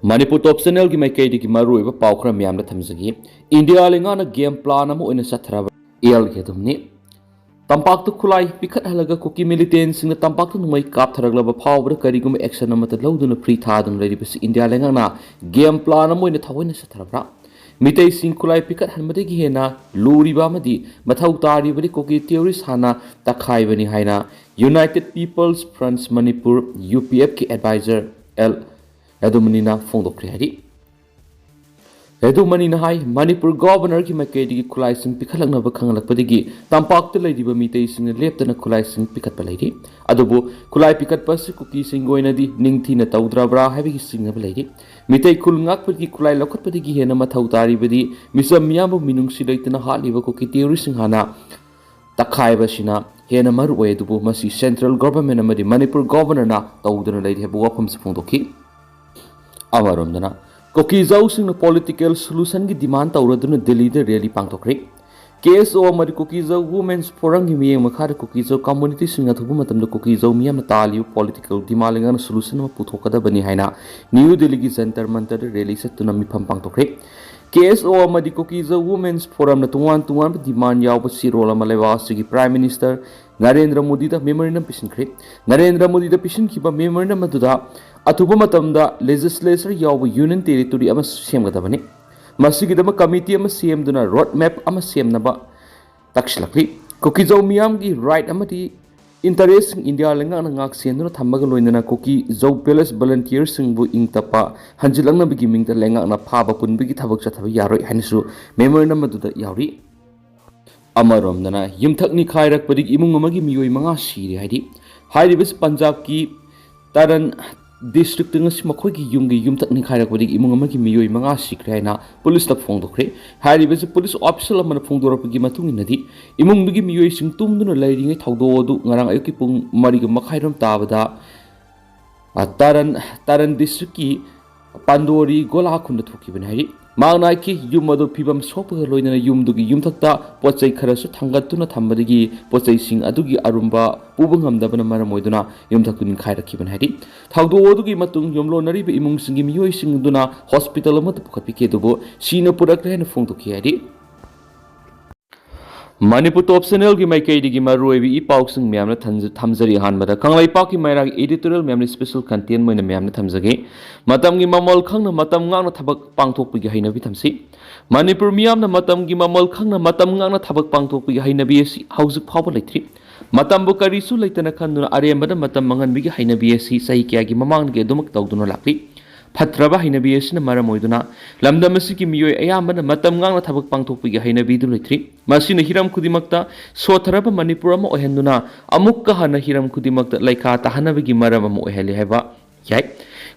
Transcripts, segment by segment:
Manipur top channel ki maikei ki maru iba paukra miyam na thamjagi India lenga na game plan amu ina sathra el ke dumni tampak tu khulai pikhat halaga Kuki militants sing na tampak tu numai kap tharagla ba phawbra karigum action amata lawduna free thadum lady bas India lenga na game plan amu ina thawina sathra bra mitei sing khulai pikhat hanmade gi hena luri ba madi mathau tari bari Kuki theorist hana takhai bani haina United People's Front Manipur UPF ki advisor L Edomanina Fondokri Hari Edomanina Hai Manipur governor ki Makedi ki Kulai Sing Pikalana Bakangalak Padigi Tampak the lady Bamite sing a left and a Kulai Sing Pikat Paladi Adobo Kulai Pikat Pas Kuki Sing Goinadi Ningtina Taudra Bra having sing a lady Mite Kulngak Padi Kulai Lokat Padigi Hena Matautari Badi Misa Miyamu Minung Silaitana Hali Bakoki Teorising Hana Takai Bashina Hena Marwe Dubu Masi central government Amadi Manipur governor na Taudana lady have welcomes Fondoki Amaromdana Kuki Zau sing the political solution ki demand tauraduna Delhi the rally pangtokri case o mari Kuki Zau women's forum ki miyeng makhar Kuki Zau community sing athubu matam da Kuki Zau miyam taliu political dimalingan solution ma puthokada bani haina New Delhi ki center mantar rally satuna mifam pangtokri case o mari Kuki Zau women's forum na tuan demand yaw si role malaiwa sigi prime minister Narendra Modi da memorandum pishin khri Narendra Modi da pishin khiba memorandum maduda Atuba matamda legislature yaw union territory ama semgadabani masigidama committee ama semduna road map ama semnaba takshilakli Kuki Zau miyam gi right amati interest India lenga na ngak senduna thambaga loinana Kuki Zau palace volunteers singbu ingtapa hanjilangna bigi mingta lenga na phaba punbigi thabak chathabi yaroi hanisu memorandum maduda yawri Amaromdana yumthakni khairak padik imung amagi miyoi manga siri haidi hairibis Punjab ki Taran district ngas Makhoi ki yumthakni khairak padik imung amagi miyoi manga sikre na police tak phongdokre hairibis police officer amana phongdorapagi matung inadi imung bigi miyoi sing tumduna lairingai thawdodu ngarang ayuki pung mariga makhairam tabada Taran district ki Pandori gola khunda thukibani hairi Magnai ki yumado pibam sopaga loinana yumdugi yumthakta pochai kharasu thangatuna thambadigi pochai sing adugi arumba pubangamdabana maramoiduna yumthakun khairakhiban haidi thawdo odugi matung yomlo nariba imung singi miyoi singduna hospital amata pukapike dubo sina purakre na phongdokhi haidi Manipur top channel ki maikei digi maruebi ipau sing myamna thamjari hanbada kanglai pa ki mairag editorial myamni special content moina myamna thamjage matam gi mamal khangna matam ngangna thabak pangthokpi gi hainabi thamsi Manipur miyamna matam gi mamal khangna matam ngangna thabak pangthokpi gi hainabi asi haujuk phawba leithri matam bu karisu leitana khanduna arembada matam mangan bi gi hainabi asi sahi kya gi mamang gi dumak tawduna lakli Fatraba hainabi asina maramoiduna lamdam asiki miyoi ayambana matam ngangna thabak pangthokpi gi hainabi du leithri masina hiram kudimakta sotharaba Manipur ama ohenduna amukka hana hiram kudimakta laikha tahanabagi maram ama oheli haiba yai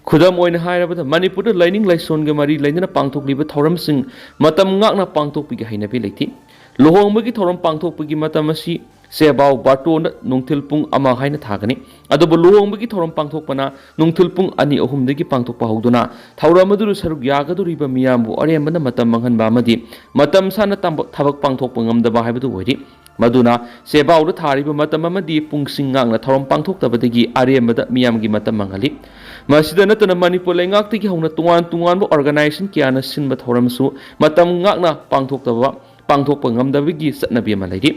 khudam oina hairabada Manipur lining laison ga mari lainana pangthokliba thoram sing matam ngakna pangthokpi gi hainabi leithi lohongbagi thoram pangthokpi gi matam asi Sebau baton nungtil pung ama haina thagani adobo lohongbagi thoram pangthokpana nungtil pung ani ahumdagi pangthokpa hauduna thauramadu saruk yagaduriba miyambu arembana matam manghanba amadi matam sana thabak pangthokpa ngamdaba haibadu oiri maduna sebau da thariba matam amadi pungsing ngangna thoram pangthoktabadagi arembada miyamgi matam mangali masida natana Manipur Leingak tigi hauna tuan bu organization kiana sinba thoramsu matam ngakna pangthokpa ngamdabagi satnabi amalai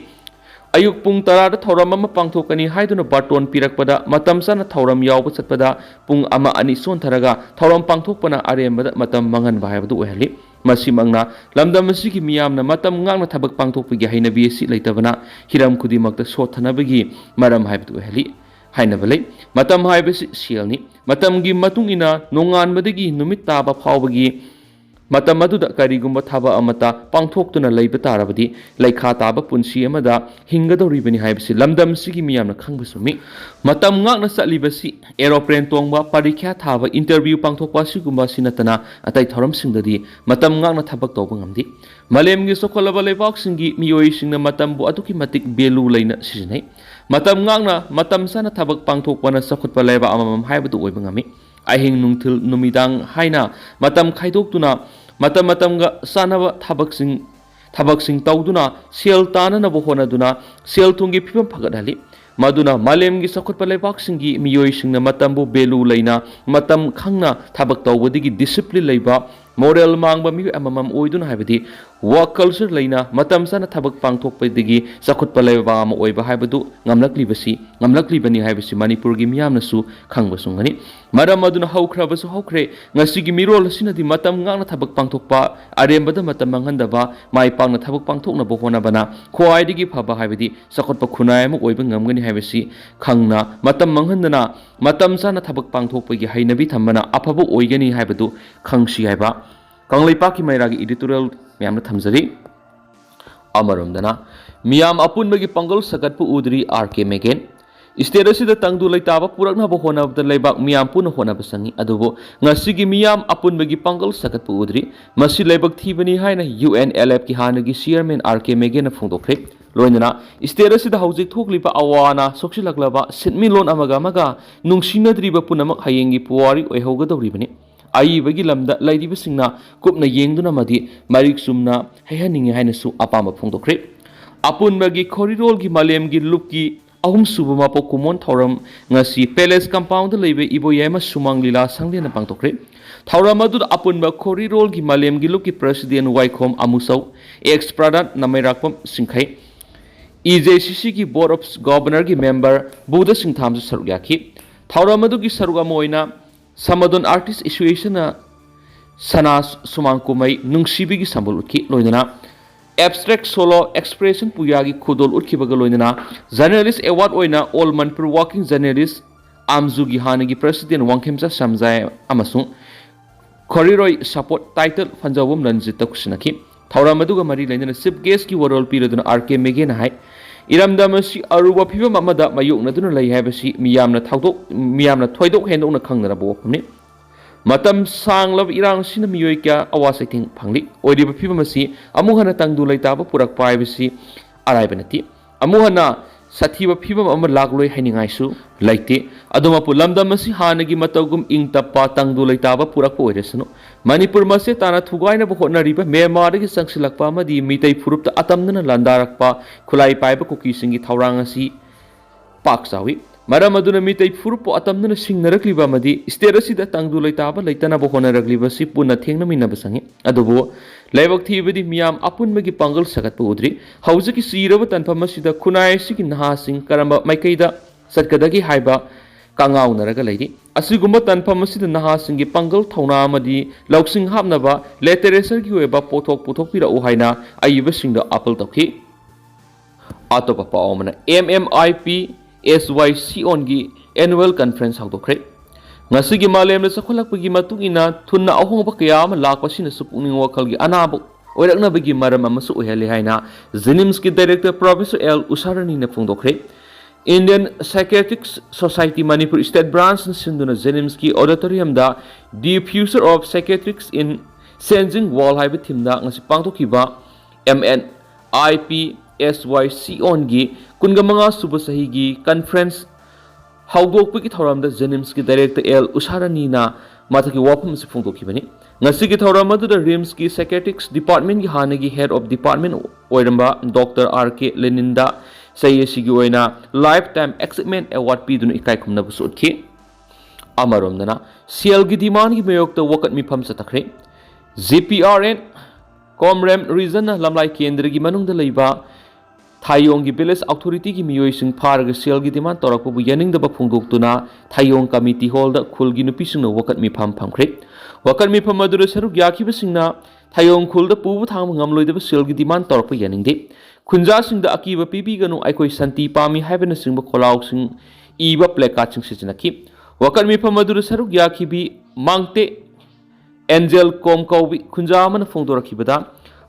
Ayuk pung tarada thoram ama pangthokani haiduna baton pirakpada matam sana thoram yawba chatpada pung ama ani son tharaga thoram pangthokpana arembada matam mangan bahayabadu ohali masimangna lamdam asigi miyamna matam ngangna thabak pangthokpigi hainabi asi leitabana hiram kudimakta sothanabagi maram haibadu ohali hainabalai matam haibasi sialni matamgi matungina nonganbadagi numit taba phawbagi matam aduda karigumba thaba amata pangthoktuna leiba tarabadi laikha taba punsi amada hingadoribani haibasi lamdam sigi miyamna khangbasumi matam ngakna satlibasi aeroplane tongba parikya thaba interview pangthokpa sigumba sinatana atai thoram singdadi matam ngakna thabak tawba ngamdi malemgi sokolaba leibak singi miyoi singna matam bu atuki matik belu leina sijinai matam ngakna matam sana thabak pangthokpana sakhutpa leiba amamam haibadu oiba ngami ahing nungthil numidang haina matam khaidoktuna matamga sanaba thabak sing tawduna sel tanana bo honaduna sel thungi phibam phagadali maduna malem gi sakhut pa leibak singi miyoi singna matambu belu leina matam khangna thabak tawbadigi discipline leiba moral mangba mi amamam oiduna haibadi work culture leina matam sana thabak pangthok padigi sakhut pa leiba am oiba haibadu ngamlakli bani haibasi manipur gi miyamna su khangba sungani maram maduna haukhra basu haukre ngasi gi mirol sinadi matam ngana thabak pangthok pa arembada matam manghandaba mai pangna thabak pangthok na bohona bana khoaidigi phaba haibadi sakhut pa khunai am oiba ngamgani haibasi khangna matam manghandana matam sana thabak pangthok pagi hainabi thambana aphaba oigani haibadu khangsi haiba kanglaipa ki mairagi editorial miyamna thamjari amaromdana miyam apunbagi pangal sagatpu udri RK Meghen state asida tangdu laitaba purakna bo honabda laibak miyam puna honaba sangi adubo ngasigi miyam apunbagi pangal sagatpu udri masi laibak thibani haina UNLF ki hanagi chairman RK Meghen na phongdokre loinana state asida hojik thokliba awana soksilaklaba sitmilon amaga nungsinadriba punamak hayengi puwari oihogadawribani aibagi lamda lairiba singna kupna yengduna madi marik sumna hayaningi haina su apamba phongdokre apunbagi corridor gi malem gi lupki ahum suba mapo kumon thoram ngasi palace compound leibe ibo yema sumang lila sanglena pangtokre thoram adu apunba corridor gi malem gi lupki president waikhom amusau ex pradat namairakpam singkhai EJCC ki board of governor ki member buda singtham su sarugyaki thoram adu gi sarugam oina samadon artist association na sanas sumang kumai nungsibi gi sambol utki loinana abstract solo expression puyagi khudol utkibaga loinana journalist award oina all manipur working journalist amzugi hanagi president wangkhemsa samjai amasung khoriroi support title fanjawum ranjit takusinaki thauramadu mari lainana chief guest ki warol piraduna RK Meghen hai iramda masi aruba phibam amada mayoknaduna lei haibasi miyamna thoidok hendokna khangnara bopni matam sanglab irang sina miyoi kya awasai thing phangli oiriba phibam asi amuhana tangdu laitaba purak paibasi araibanati amuhana sathiba phibam ama lagloi hainingai su laite aduma pulamda masi hanagi matagum ingtappa tangdu laitaba purak oiresanu manipur mase tana thugaina bo honariba memar gi sangsilakpa amadi mitai phurupta atamnana landarakpa khulai paiba kuki singi thaurang asi pak sawi maram aduna mitai phurupo atamnana singnarakliba amadi state asida tangdu laitaba laitana bo honaragliba si punna thengnaminna basangi adubo laibak thibadi miyam apunmagi pangal sagatpa udri haujiki siraba tanpham asida khunai sigi naha sing karamba maikaida satkadagi haiba kangau naraga leiri asigumba tanpham asida naha singi pangal thauna amadi lauksing hapnaba literature gi weba pothok pira u haina ayiba singda apal tokhi atopa paomana MMIP SYC on gi annual conference hawdokre ngasigi malem le sakholakpagi matungina thunna ahongba kayam lakpasina supungning wakal gi anabu oirakna bagi maram amasu ohele haina Zenims ki director Professor L Usarani na phongdokre Indian Psychiatric Society Manipur State Branch sinduna Zenims ki auditorium da diffuser of psychiatrics in sensing wall haiba thimda ngasi pangthokiba MNIP SYC on gi kungamanga suba sahi gi conference hawdokpagi thoramda Zenims ki director L Usarani na mathaki wafam se phongdokibani ngasi ki thoram adu da Rims ki psychiatrics department gi hanagi head of department oiramba Dr. RK Leninda sayesi gi oina lifetime achievement award piduna ikai khumna busutki amaromdana CL gi demand gi mayokta wakat mi pham satakre GPRN Comrem region na lamlai kendra gi manungda leiba Thayong gi village authority gi miyoi sing pharaga CL gi demand torakpu bu yaning daba phungdoktuna Thayong committee hall da khul gi nupi singna wakat mi pham phamkhre wakat mi pham adura saruk yakhiba singna Thayong khul da pubu thang ngamloi daba CL gi demand torakpu yaning de khunja sing da akiba pibi ganu aikoi santi pami haibena singba kholaw sing iba placard sing sijnaki wakat mi pham adura saruk yakhibi mangte angel kom kaubi khunja man phongdorakhibada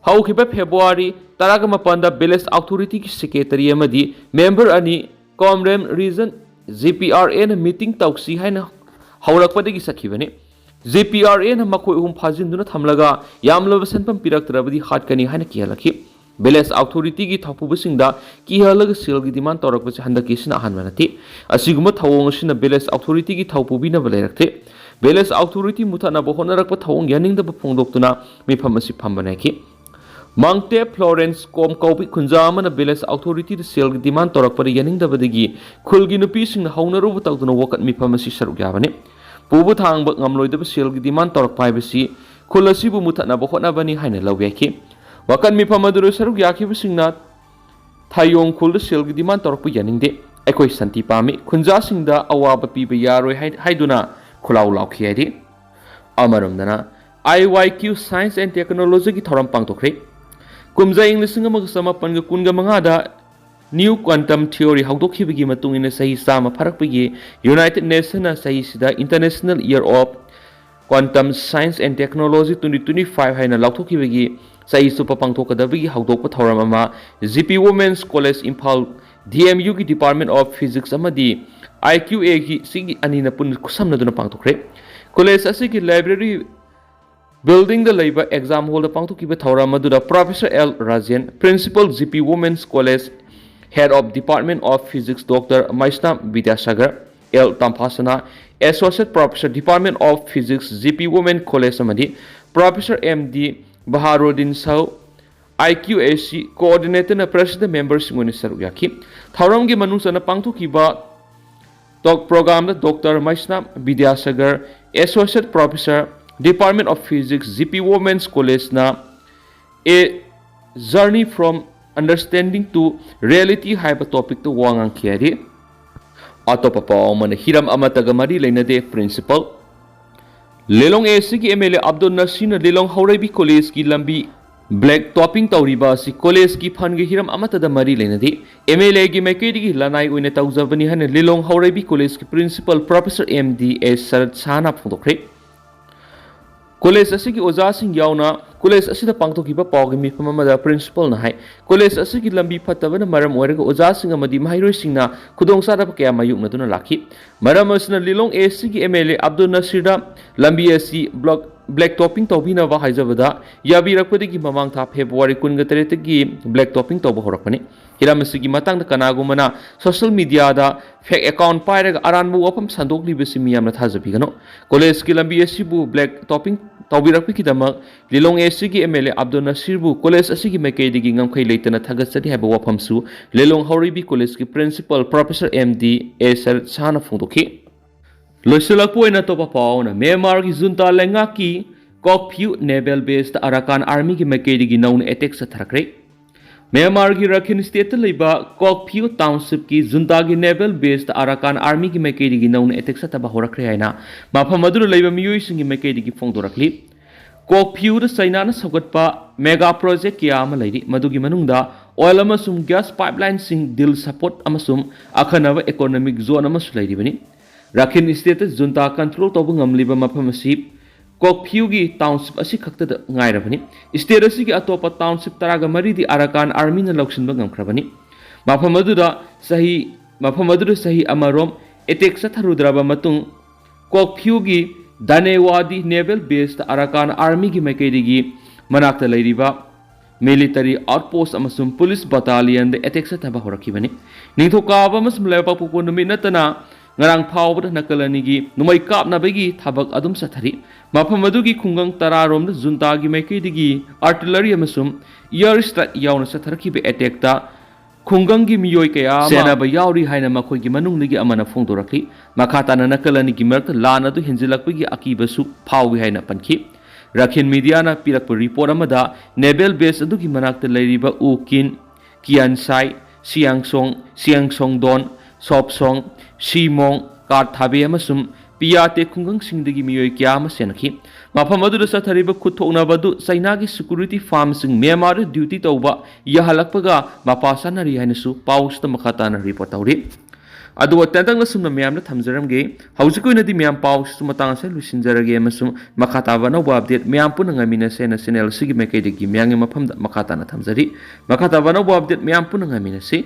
haukiba February taraga mapanda village authority ki secretary amadi member ani Comrem region GPRN meeting tauksi haina haurakpadagi sakhibani GPRN makhoi phajinduna thamlaga yamlaba sanpam piraktrabadi hatkani haina kihalaki village authority gi thapubasingda kihalaga sel gi demand torakpase handaki sina hanmanati asiguma thawong sina village authority gi thapubina balerakte village authority muthana bo honarakpa thawong yaning da phongdoktuna mifam asi phambanaki Mangte Florence Kom Kaupi Kunjamana Village Authority the Sel demand Torakpari Yaning the Badigi, Kulgi no piece in the Honaru without the Wakat Mipamasi Sarugavani, Pubu Tang but Namloy the Sel demand Torak privacy, Kulasibu Mutana Bohonabani Hine Laveki, Wakan Mipamaduru Sarugaki Visingna, Tayong Kul the Sel demand Torak Yaning de, Equi Santi Pami, Kunjasing the Awaba Piba Yaroi Haiduna, Kulau Laukiadi, Amaramdana, IYQ Science and Technology Thoram Pangtokre. Kumza English Sama Panga Kunga Mangada New Quantum Theory how to keep Gimatung in a Sahi Sama Parakpigi United Nations Sahi International Year of Quantum Science and Technology 2025 Haina Lautoki Sahi Super Pangtoka Davi how to Thoramama ZP Women's College Impal DMU Department of Physics Amadi IQA Sigi Anina Pun Kusamna Pangtokre College Asiki Library Building the Labor Exam Hall the Pangtukiba Taura Madura Professor L. Rajan, Principal ZP Women's College, Head of Department of Physics Dr. Maisna Vidyasagar, L. Tampasana, Associate Professor Department of Physics ZP Women College Samadi, Professor M.D. Baharuddin Sao, IQAC Coordinator and President Members Munisar Yaki, Tauramgi Manusana Pangtukiba Talk Program Dr. Maisna Vidyasagar, Associate Professor Department of Physics ZP Women's College na a journey from understanding to reality haiba topic to wangang kiari atopa pa man hiram amataga mari lainade principal Lelong ASG MLA Abdul Nasir Lelong Haurebi College ki lambi black topping tauriba si college ki phange hiram amatada mari lainade MLA gi maikedi gi lanai oina taujabani han Lelong Haurebi College ki principal Professor MD S Sarat Sana phondokre College asigi oja sing yauna college asida pangthokiba pawgi mifamamada principal na hai college asigi lambi phatabana maram oiraga oja sing amadi mahairoi singna khudong sadaba kaya mayukna duna lakhi maram asna Lilong ASG MLA Abdul Nasir da lambi asi black topping tawbina wa haijabada yabirakpadi gi mamang tha February 23 gi black topping tawba horakpani hiram asigi matang da kanagumana social media da fake account pairaga aranbu wafam sandokli besi miyamna thajabigano college ki lambi asi bu black topping Taubirakpi Kidamak, Lilong ASG MLA Abdul Nasir bu College Asigi Makai Digi Ngamkai Laitana Tagasadi Haba Wapamsu, Lilong Hauribi College ki Principal Professor MD Esar Sana Fundoki. Loisulakpo na topa pauna, Myanmar ki Junta Leingak ki Kokpyu Naval Base Arakan Army ki Makai Digi Naun Attack sa Thakre. Myanmar ki Rakhine State Liba Kokpyu Township ki Junta ki Naval Base Arakan Army ki Makai Digi Naun Attack sa Taba Horakre Haina, Mapamaduru Liba Miyoi Singi Makai Digi Fongdorakli. Kokpyu da China na sagatpa mega project kya ama lairi madugi manungda oil amasum gas pipeline sing deal support amasum akhanaba economic zone amasu lairi bani Rakhine State Junta control tobu ngamliba maphamasi Kokpyu gi township asi khakta da ngairabani state asi gi atopa township taraga mari di Arakan army na loksinba ngamkhrabani maphamadura sahi amarom attack sa tharudraba matung Kokpyu gi Danewadi Naval Base Arakan Army ki Maikaidigi Manakta Lairiba Military Outpost Amasum Police Battalion the attack sa taba horakibani Ningthokaba mas mlepa pupunumi natana ngarang phawbada nakalanigi numai kap na bagi thabak adum sa thari mapamadugi khungang tararom da junta gi Maikaidigi artillery amasum air strike yauna sa tharakibe attack ta Khungangi miyoi kaya sena ba yauri haina makhoi gi manung nigi amana phongdorakli makhata na nakalani gi marta lana du hinjilakpi gi akiba su phawgi haina panki Rakhine media na pirakpa report amada naval base adu gi manakta lairiba ukin kiansai siangsong don sopsong simong karthabe amasum piyate khungang singdagi miyoi kya ma senaki maphamadu sa thariba khuthokna badu China gi security farm sing Myanmar duty tawba yahalakpaga mapasanari hainasu pausta makhata na report tawri adu atantang na sumna myam na thamjaramge haujikoi di myam pausta matang sa lusinjarage amasum makhata ba no update myam pun ngamina sena channel sigi mekai digi myang mafam makhata na thamjari makhata ba no update myam pun ngamina si